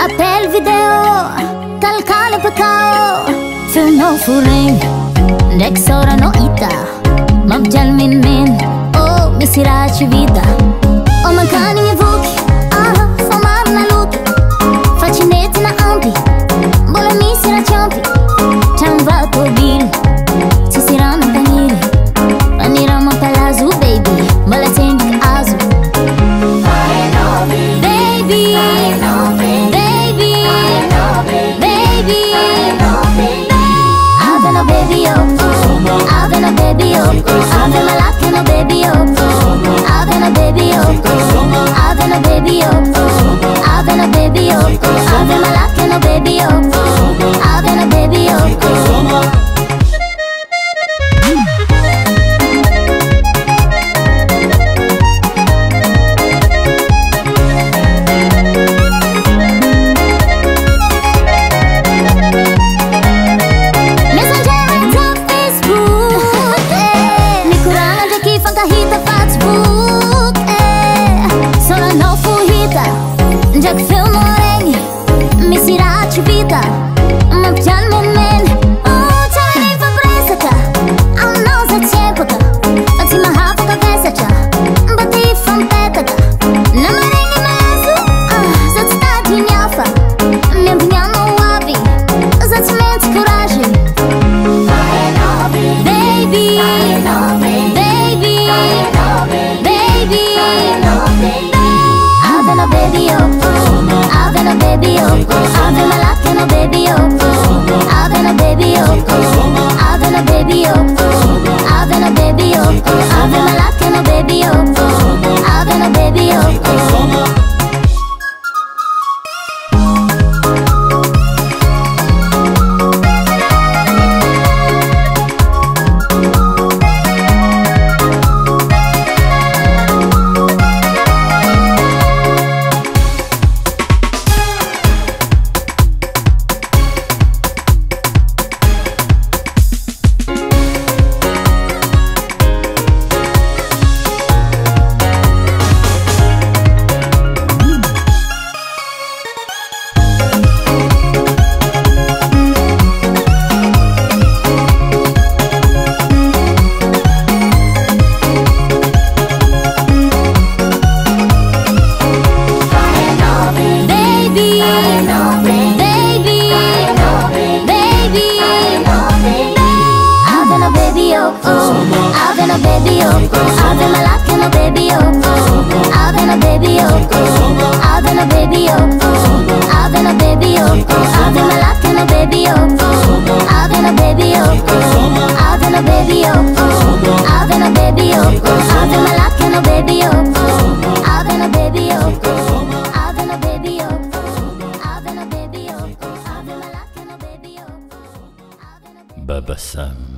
Appel vidéo, calcale pecao. Funo furing, dek sora no ita. Mabjal min, oh misirachi vida. O mancani e vuki, famar na luki. Facinete na ampi, bola misira champi. Chamba to bil, sisirana paniri. Panirama palazu baby, bola tendi azu. Baby, baby, baby, I've no baby oh, I've no baby oh, I've no luck no baby oh, I've no baby oh, I've no baby oh, I've no baby oh, I've no luck no baby oh, I've no baby oh. Jak film moreng, misirachi vida. Mabjal men, oh chai fa presaka. Anno za chepaka, ati mahapa ka vesaka. Bati fam petaka, namareni malazu. Za stati nyafa, mempiano wabi. Za cement coragem. Baby, baby, baby, I've no baby oh. I've no baby oh, I've no luck no baby oh, I've no baby oh, I've no baby oh, I've no baby oh, I've no luck no baby oh, I've no baby oh. I've no baby oh, I've no luck no baby oh, I've no baby oh, I've no baby oh, I've no baby oh, I've no luck no baby oh, I've no baby oh, I've no baby oh, I've no baby oh, I've no luck no baby oh, I've no baby oh, I've no baby oh, I've no baby oh, I've no luck no baby oh. Baba Sam.